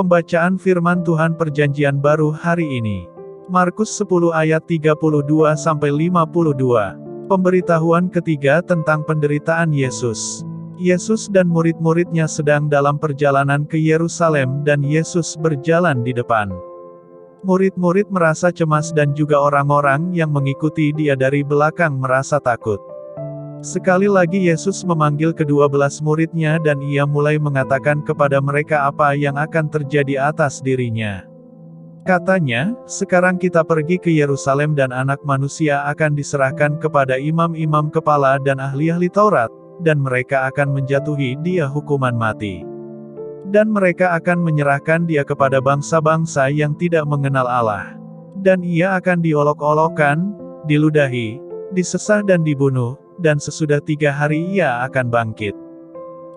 Pembacaan firman Tuhan Perjanjian Baru hari ini. Markus 10 ayat 32-52. Pemberitahuan ketiga tentang penderitaan Yesus. Yesus dan murid-muridnya sedang dalam perjalanan ke Yerusalem dan Yesus berjalan di depan. Murid-murid merasa cemas dan juga orang-orang yang mengikuti dia dari belakang merasa takut. Sekali lagi Yesus memanggil ke-12 muridnya dan ia mulai mengatakan kepada mereka apa yang akan terjadi atas dirinya. Katanya, sekarang kita pergi ke Yerusalem dan Anak Manusia akan diserahkan kepada imam-imam kepala dan ahli-ahli Taurat, dan mereka akan menjatuhi dia hukuman mati. Dan mereka akan menyerahkan dia kepada bangsa-bangsa yang tidak mengenal Allah. Dan ia akan diolok-olokkan, diludahi, disesah dan dibunuh, dan sesudah 3 hari ia akan bangkit.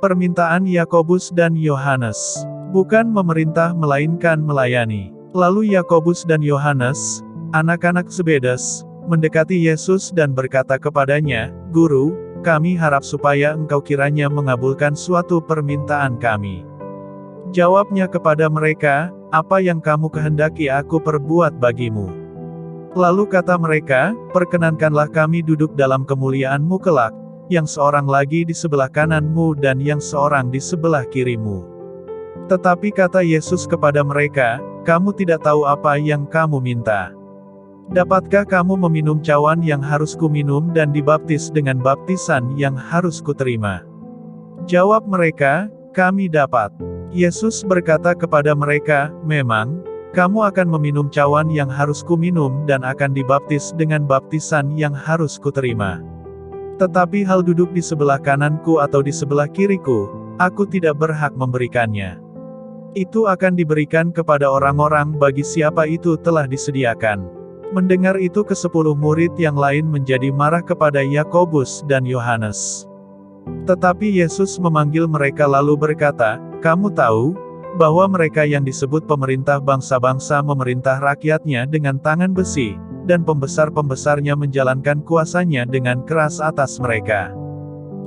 Permintaan Yakobus dan Yohanes. Bukan memerintah melainkan melayani. Lalu Yakobus dan Yohanes, anak-anak Zebedes, mendekati Yesus dan berkata kepadanya, "Guru, kami harap supaya engkau kiranya mengabulkan suatu permintaan kami." Jawabnya kepada mereka, "Apa yang kamu kehendaki aku perbuat bagimu?" Lalu kata mereka, "Perkenankanlah kami duduk dalam kemuliaan-Mu kelak, yang seorang lagi di sebelah kanan-Mu dan yang seorang di sebelah kiri-Mu." Tetapi kata Yesus kepada mereka, "Kamu tidak tahu apa yang kamu minta. Dapatkah kamu meminum cawan yang harus kuminum dan dibaptis dengan baptisan yang harus kuterima?" Jawab mereka, "Kami dapat." Yesus berkata kepada mereka, "Memang, kamu akan meminum cawan yang harus kuminum dan akan dibaptis dengan baptisan yang harus kuterima. Tetapi hal duduk di sebelah kananku atau di sebelah kiriku, aku tidak berhak memberikannya. Itu akan diberikan kepada orang-orang bagi siapa itu telah disediakan." Mendengar itu ke-10 murid yang lain menjadi marah kepada Yakobus dan Yohanes. Tetapi Yesus memanggil mereka lalu berkata, "Kamu tahu, bahwa mereka yang disebut pemerintah bangsa-bangsa memerintah rakyatnya dengan tangan besi, dan pembesar-pembesarnya menjalankan kuasanya dengan keras atas mereka.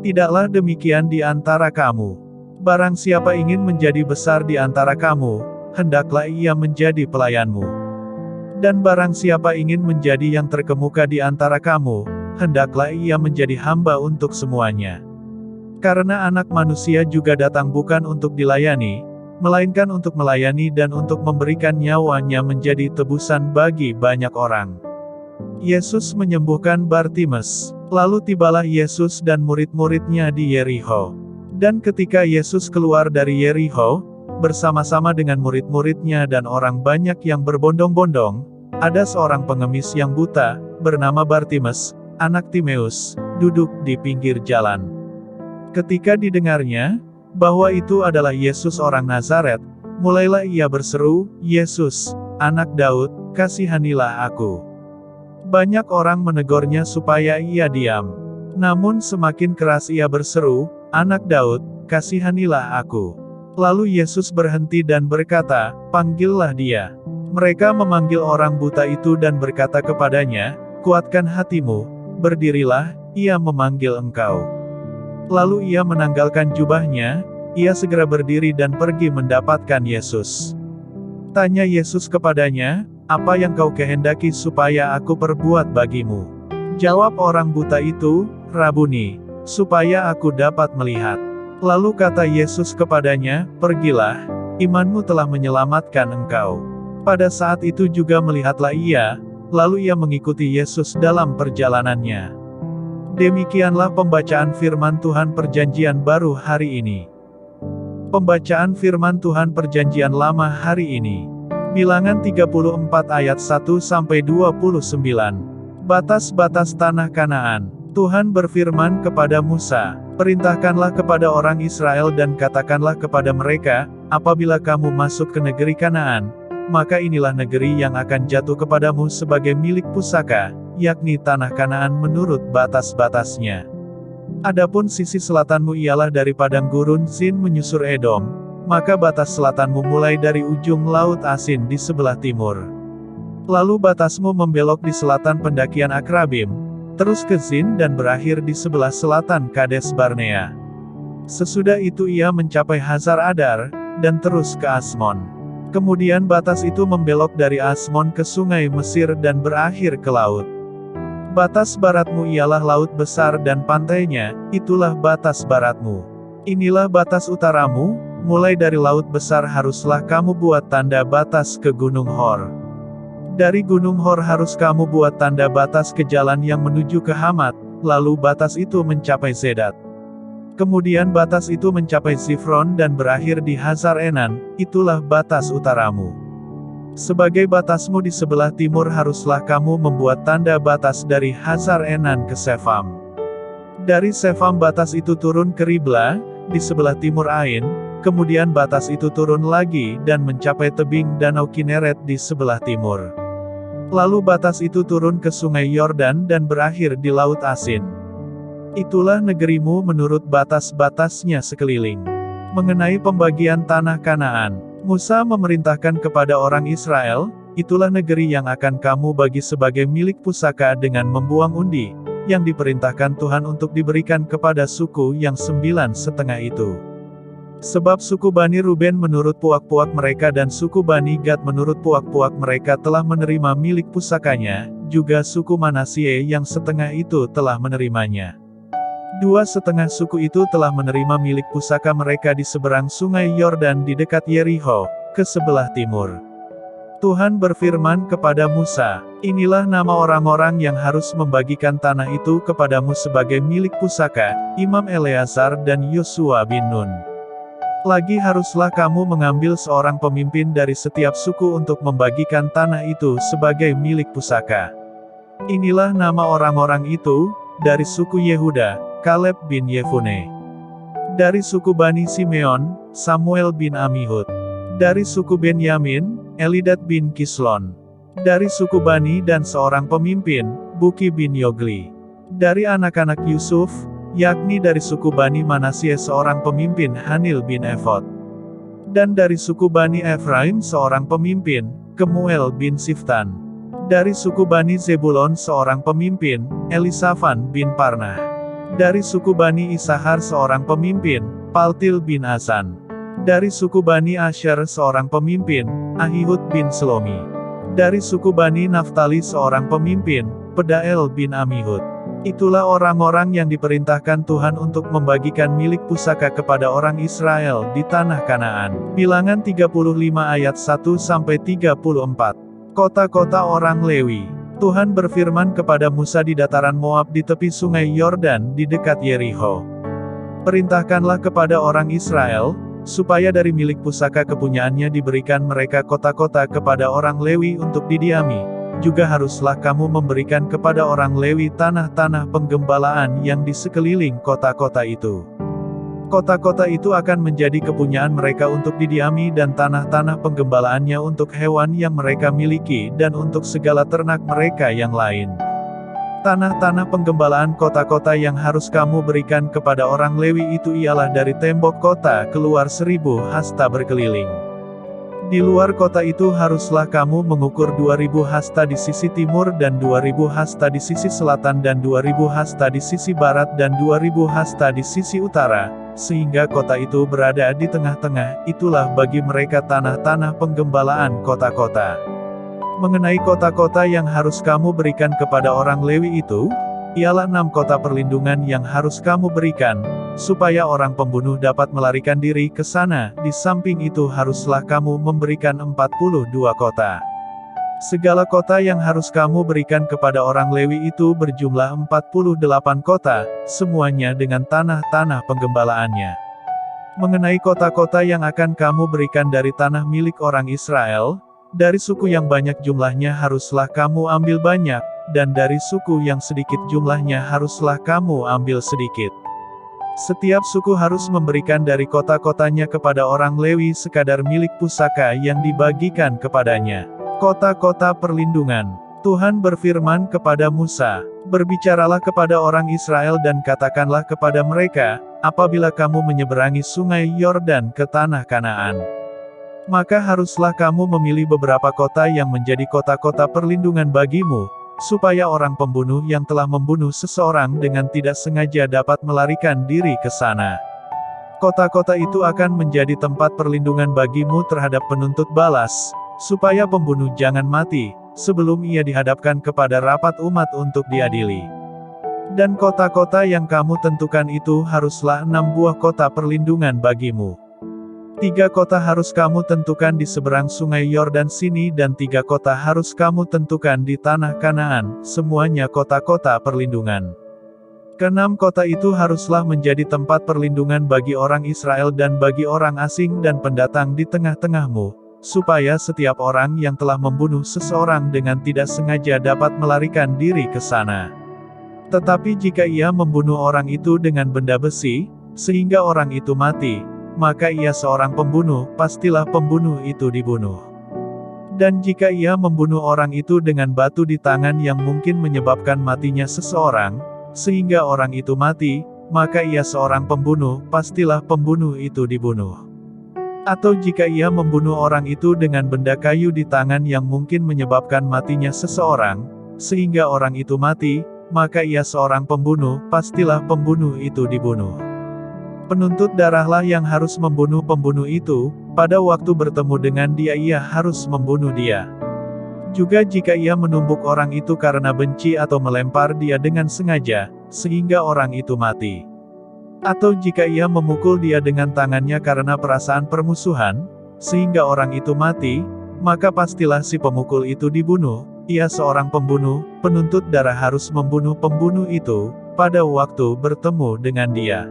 Tidaklah demikian di antara kamu. Barang siapa ingin menjadi besar di antara kamu, hendaklah ia menjadi pelayanmu. Dan barang siapa ingin menjadi yang terkemuka di antara kamu, hendaklah ia menjadi hamba untuk semuanya. Karena Anak Manusia juga datang bukan untuk dilayani, melainkan untuk melayani dan untuk memberikan nyawanya menjadi tebusan bagi banyak orang." Yesus menyembuhkan Bartimeus. Lalu tibalah Yesus dan murid-muridnya di Yerikho. Dan ketika Yesus keluar dari Yerikho, bersama-sama dengan murid-muridnya dan orang banyak yang berbondong-bondong, ada seorang pengemis yang buta, bernama Bartimeus, anak Timeus, duduk di pinggir jalan. Ketika didengarnya, bahwa itu adalah Yesus orang Nazaret, mulailah ia berseru, "Yesus, Anak Daud, kasihanilah aku." Banyak orang menegurnya supaya ia diam. Namun semakin keras ia berseru, "Anak Daud, kasihanilah aku." Lalu Yesus berhenti dan berkata, "Panggillah dia." Mereka memanggil orang buta itu dan berkata kepadanya, "Kuatkan hatimu, berdirilah, ia memanggil engkau." Lalu ia menanggalkan jubahnya, ia segera berdiri dan pergi mendapatkan Yesus. Tanya Yesus kepadanya, "Apa yang kau kehendaki supaya aku perbuat bagimu?" Jawab orang buta itu, "Rabuni, supaya aku dapat melihat." Lalu kata Yesus kepadanya, "Pergilah, imanmu telah menyelamatkan engkau." Pada saat itu juga melihatlah ia, lalu ia mengikuti Yesus dalam perjalanannya. Demikianlah pembacaan firman Tuhan Perjanjian Baru hari ini. Pembacaan firman Tuhan Perjanjian Lama hari ini. Bilangan 34 ayat 1-29. Batas-batas tanah Kanaan. Tuhan berfirman kepada Musa, "Perintahkanlah kepada orang Israel dan katakanlah kepada mereka, apabila kamu masuk ke negeri Kanaan, maka inilah negeri yang akan jatuh kepadamu sebagai milik pusaka, yakni tanah Kanaan menurut batas-batasnya. Adapun sisi selatanmu ialah dari padang gurun Zin menyusur Edom, maka batas selatanmu mulai dari ujung laut Asin di sebelah timur. Lalu batasmu membelok di selatan pendakian Akrabim, terus ke Zin dan berakhir di sebelah selatan Kades Barnea. Sesudah itu ia mencapai Hazar Adar, dan terus ke Asmon. Kemudian batas itu membelok dari Asmon ke sungai Mesir dan berakhir ke laut. Batas baratmu ialah laut besar dan pantainya, itulah batas baratmu. Inilah batas utaramu, mulai dari laut besar haruslah kamu buat tanda batas ke Gunung Hor. Dari Gunung Hor harus kamu buat tanda batas ke jalan yang menuju ke Hamat, lalu batas itu mencapai Zedat. Kemudian batas itu mencapai Zifron dan berakhir di Hazar Enan, itulah batas utaramu. Sebagai batasmu di sebelah timur haruslah kamu membuat tanda batas dari Hazar Enan ke Sefam. Dari Sefam batas itu turun ke Ribla, di sebelah timur Ain, kemudian batas itu turun lagi dan mencapai tebing Danau Kineret di sebelah timur. Lalu batas itu turun ke sungai Yordan dan berakhir di Laut Asin. Itulah negerimu menurut batas-batasnya sekeliling. Mengenai pembagian tanah Kanaan, Musa memerintahkan kepada orang Israel, itulah negeri yang akan kamu bagi sebagai milik pusaka dengan membuang undi, yang diperintahkan Tuhan untuk diberikan kepada suku yang 9,5 itu. Sebab suku Bani Ruben menurut puak-puak mereka dan suku Bani Gad menurut puak-puak mereka telah menerima milik pusakanya, juga suku Manasye yang setengah itu telah menerimanya. 2,5 suku itu telah menerima milik pusaka mereka di seberang sungai Yordan di dekat Yeriho, ke sebelah timur. Tuhan berfirman kepada Musa, inilah nama orang-orang yang harus membagikan tanah itu kepadamu sebagai milik pusaka, Imam Eleazar dan Yosua bin Nun. Lagi haruslah kamu mengambil seorang pemimpin dari setiap suku untuk membagikan tanah itu sebagai milik pusaka. Inilah nama orang-orang itu, dari suku Yehuda, Kaleb bin Yefune. Dari suku Bani Simeon, Samuel bin Amihud. Dari suku Benyamin, Elidad bin Kislon. Dari suku Bani dan seorang pemimpin, Buki bin Yogli. Dari anak-anak Yusuf, yakni dari suku Bani Manasye seorang pemimpin Hanil bin Efod. Dan dari suku Bani Efraim seorang pemimpin, Kemuel bin Siftan. Dari suku Bani Zebulon seorang pemimpin, Elisafan bin Parnah. Dari suku Bani Isahar seorang pemimpin, Paltil bin Azan. Dari suku Bani Asher seorang pemimpin, Ahihud bin Selomi. Dari suku Bani Naftali seorang pemimpin, Pedael bin Amihud. Itulah orang-orang yang diperintahkan Tuhan untuk membagikan milik pusaka kepada orang Israel di tanah Kanaan. Bilangan 35 ayat 1-34. Kota-kota orang Lewi. Tuhan berfirman kepada Musa di dataran Moab di tepi sungai Yordan di dekat Yeriho. Perintahkanlah kepada orang Israel, supaya dari milik pusaka kepunyaannya diberikan mereka kota-kota kepada orang Lewi untuk didiami. Juga haruslah kamu memberikan kepada orang Lewi tanah-tanah penggembalaan yang di sekeliling kota-kota itu. Kota-kota itu akan menjadi kepunyaan mereka untuk didiami dan tanah-tanah penggembalaannya untuk hewan yang mereka miliki dan untuk segala ternak mereka yang lain. Tanah-tanah penggembalaan kota-kota yang harus kamu berikan kepada orang Lewi itu ialah dari tembok kota keluar 1.000 hasta berkeliling. Di luar kota itu haruslah kamu mengukur 2.000 hasta di sisi timur dan 2.000 hasta di sisi selatan dan 2.000 hasta di sisi barat dan 2.000 hasta di sisi utara, sehingga kota itu berada di tengah-tengah. Itulah bagi mereka tanah-tanah penggembalaan kota-kota. Mengenai kota-kota yang harus kamu berikan kepada orang Lewi itu, ialah 6 kota perlindungan yang harus kamu berikan, supaya orang pembunuh dapat melarikan diri ke sana. Di samping itu haruslah kamu memberikan 42 kota. Segala kota yang harus kamu berikan kepada orang Lewi itu berjumlah 48 kota, semuanya dengan tanah-tanah penggembalaannya. Mengenai kota-kota yang akan kamu berikan dari tanah milik orang Israel, dari suku yang banyak jumlahnya haruslah kamu ambil banyak, dan dari suku yang sedikit jumlahnya haruslah kamu ambil sedikit. Setiap suku harus memberikan dari kota-kotanya kepada orang Lewi sekadar milik pusaka yang dibagikan kepadanya. Kota-kota perlindungan. Tuhan berfirman kepada Musa, "Berbicaralah kepada orang Israel dan katakanlah kepada mereka, apabila kamu menyeberangi sungai Yordan ke tanah Kanaan, maka haruslah kamu memilih beberapa kota yang menjadi kota-kota perlindungan bagimu, supaya orang pembunuh yang telah membunuh seseorang dengan tidak sengaja dapat melarikan diri ke sana. Kota-kota itu akan menjadi tempat perlindungan bagimu terhadap penuntut balas, supaya pembunuh jangan mati, sebelum ia dihadapkan kepada rapat umat untuk diadili. Dan kota-kota yang kamu tentukan itu haruslah 6 buah kota perlindungan bagimu. 3 kota harus kamu tentukan di seberang sungai Yordan sini dan 3 kota harus kamu tentukan di tanah Kanaan, semuanya kota-kota perlindungan. Ke-6 kota itu haruslah menjadi tempat perlindungan bagi orang Israel dan bagi orang asing dan pendatang di tengah-tengahmu, supaya setiap orang yang telah membunuh seseorang dengan tidak sengaja dapat melarikan diri ke sana. Tetapi jika ia membunuh orang itu dengan benda besi, sehingga orang itu mati, maka ia seorang pembunuh, pastilah pembunuh itu dibunuh. Dan jika ia membunuh orang itu dengan batu di tangan yang mungkin menyebabkan matinya seseorang, sehingga orang itu mati, maka ia seorang pembunuh, pastilah pembunuh itu dibunuh. Atau jika ia membunuh orang itu dengan benda kayu di tangan yang mungkin menyebabkan matinya seseorang, sehingga orang itu mati, maka ia seorang pembunuh, pastilah pembunuh itu dibunuh. Penuntut darahlah yang harus membunuh pembunuh itu, pada waktu bertemu dengan dia ia harus membunuh dia. Juga jika ia menumbuk orang itu karena benci atau melempar dia dengan sengaja, sehingga orang itu mati. Atau jika ia memukul dia dengan tangannya karena perasaan permusuhan, sehingga orang itu mati, maka pastilah si pemukul itu dibunuh, ia seorang pembunuh, penuntut darah harus membunuh pembunuh itu, pada waktu bertemu dengan dia.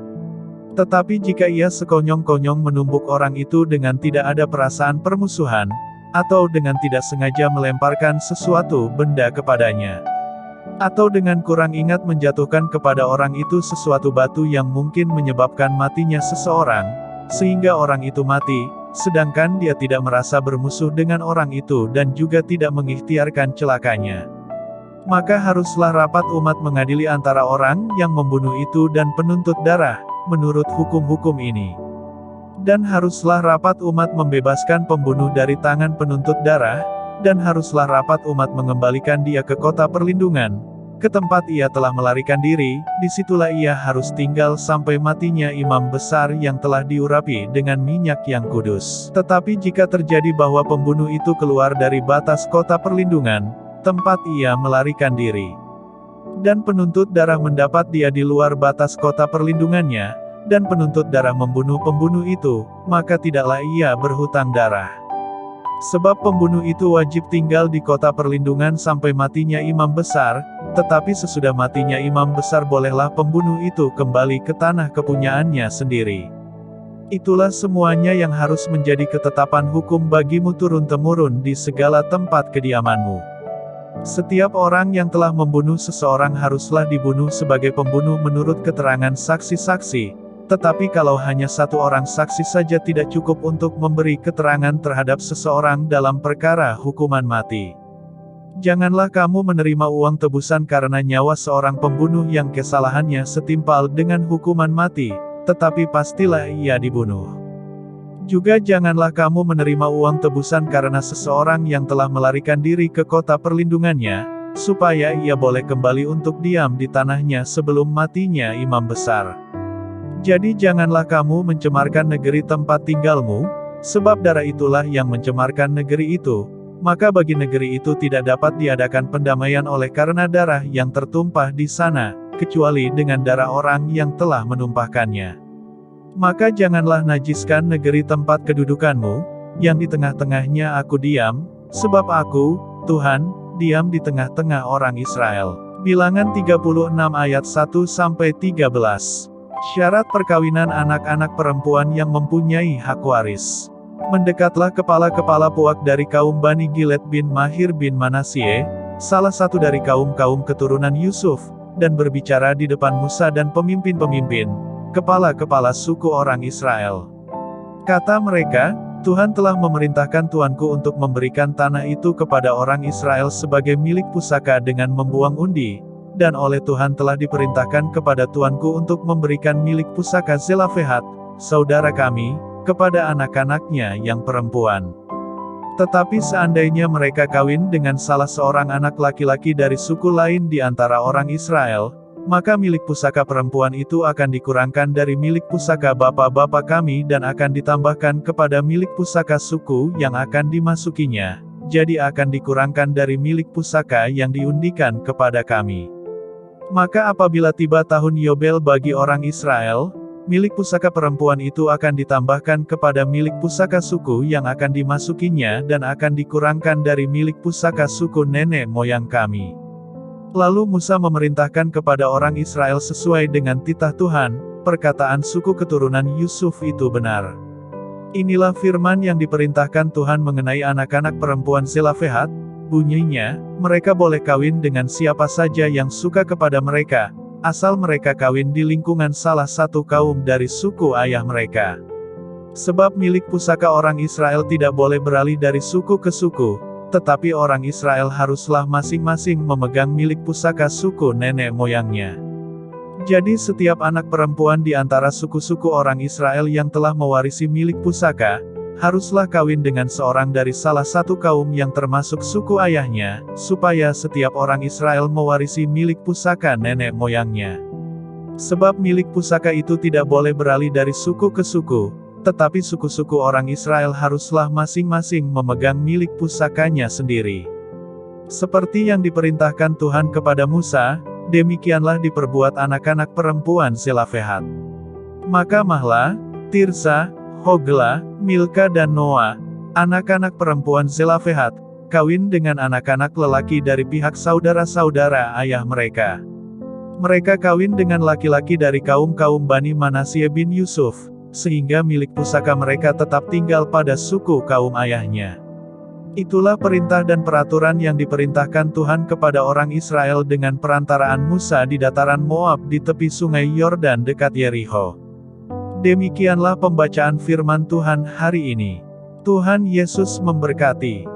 Tetapi jika ia sekonyong-konyong menumbuk orang itu dengan tidak ada perasaan permusuhan, atau dengan tidak sengaja melemparkan sesuatu benda kepadanya, atau dengan kurang ingat menjatuhkan kepada orang itu sesuatu batu yang mungkin menyebabkan matinya seseorang, sehingga orang itu mati, sedangkan dia tidak merasa bermusuh dengan orang itu dan juga tidak mengikhtiarkan celakanya, maka haruslah rapat umat mengadili antara orang yang membunuh itu dan penuntut darah, menurut hukum-hukum ini. Dan haruslah rapat umat membebaskan pembunuh dari tangan penuntut darah, dan haruslah rapat umat mengembalikan dia ke kota perlindungan, ke tempat ia telah melarikan diri, disitulah ia harus tinggal sampai matinya imam besar yang telah diurapi dengan minyak yang kudus. Tetapi jika terjadi bahwa pembunuh itu keluar dari batas kota perlindungan, tempat ia melarikan diri, dan penuntut darah mendapat dia di luar batas kota perlindungannya, dan penuntut darah membunuh pembunuh itu, maka tidaklah ia berhutang darah. Sebab pembunuh itu wajib tinggal di kota perlindungan sampai matinya imam besar, tetapi sesudah matinya imam besar bolehlah pembunuh itu kembali ke tanah kepunyaannya sendiri. Itulah semuanya yang harus menjadi ketetapan hukum bagimu turun-temurun di segala tempat kediamanmu. Setiap orang yang telah membunuh seseorang haruslah dibunuh sebagai pembunuh menurut keterangan saksi-saksi. Tetapi kalau hanya satu orang saksi saja tidak cukup untuk memberi keterangan terhadap seseorang dalam perkara hukuman mati. Janganlah kamu menerima uang tebusan karena nyawa seorang pembunuh yang kesalahannya setimpal dengan hukuman mati, tetapi pastilah ia dibunuh. Juga janganlah kamu menerima uang tebusan karena seseorang yang telah melarikan diri ke kota perlindungannya, supaya ia boleh kembali untuk diam di tanahnya sebelum matinya imam besar. Jadi janganlah kamu mencemarkan negeri tempat tinggalmu, sebab darah itulah yang mencemarkan negeri itu, maka bagi negeri itu tidak dapat diadakan pendamaian oleh karena darah yang tertumpah di sana, kecuali dengan darah orang yang telah menumpahkannya. Maka janganlah najiskan negeri tempat kedudukanmu, yang di tengah-tengahnya aku diam, sebab aku, Tuhan, diam di tengah-tengah orang Israel. Bilangan 36 ayat 1-13. Syarat perkawinan anak-anak perempuan yang mempunyai hak waris. Mendekatlah kepala-kepala puak dari kaum Bani Gilead bin Mahir bin Manasye, salah satu dari kaum-kaum keturunan Yusuf, dan berbicara di depan Musa dan pemimpin-pemimpin, kepala-kepala suku orang Israel. Kata mereka, Tuhan telah memerintahkan tuanku untuk memberikan tanah itu kepada orang Israel sebagai milik pusaka dengan membuang undi, dan oleh Tuhan telah diperintahkan kepada tuanku untuk memberikan milik pusaka Zelafehat, saudara kami, kepada anak-anaknya yang perempuan. Tetapi seandainya mereka kawin dengan salah seorang anak laki-laki dari suku lain di antara orang Israel, maka milik pusaka perempuan itu akan dikurangkan dari milik pusaka bapak-bapak kami dan akan ditambahkan kepada milik pusaka suku yang akan dimasukinya, jadi akan dikurangkan dari milik pusaka yang diundikan kepada kami. Maka apabila tiba tahun Yobel bagi orang Israel, milik pusaka perempuan itu akan ditambahkan kepada milik pusaka suku yang akan dimasukinya dan akan dikurangkan dari milik pusaka suku nenek moyang kami. Lalu Musa memerintahkan kepada orang Israel sesuai dengan titah Tuhan, perkataan suku keturunan Yusuf itu benar. Inilah firman yang diperintahkan Tuhan mengenai anak-anak perempuan Zelafehat, bunyinya, mereka boleh kawin dengan siapa saja yang suka kepada mereka, asal mereka kawin di lingkungan salah satu kaum dari suku ayah mereka. Sebab milik pusaka orang Israel tidak boleh beralih dari suku ke suku, tetapi orang Israel haruslah masing-masing memegang milik pusaka suku nenek moyangnya. Jadi setiap anak perempuan di antara suku-suku orang Israel yang telah mewarisi milik pusaka, haruslah kawin dengan seorang dari salah satu kaum yang termasuk suku ayahnya, supaya setiap orang Israel mewarisi milik pusaka nenek moyangnya. Sebab milik pusaka itu tidak boleh beralih dari suku ke suku, tetapi suku-suku orang Israel haruslah masing-masing memegang milik pusakanya sendiri. Seperti yang diperintahkan Tuhan kepada Musa, demikianlah diperbuat anak-anak perempuan Zelafehat. Maka Mahla, Tirsa, Hogla, Milka dan Noa, anak-anak perempuan Zelafehat, kawin dengan anak-anak lelaki dari pihak saudara-saudara ayah mereka. Mereka kawin dengan laki-laki dari kaum-kaum Bani Manasye bin Yusuf, sehingga milik pusaka mereka tetap tinggal pada suku kaum ayahnya. Itulah perintah dan peraturan yang diperintahkan Tuhan kepada orang Israel dengan perantaraan Musa di dataran Moab di tepi sungai Yordan dekat Yerikho. Demikianlah pembacaan firman Tuhan hari ini. Tuhan Yesus memberkati.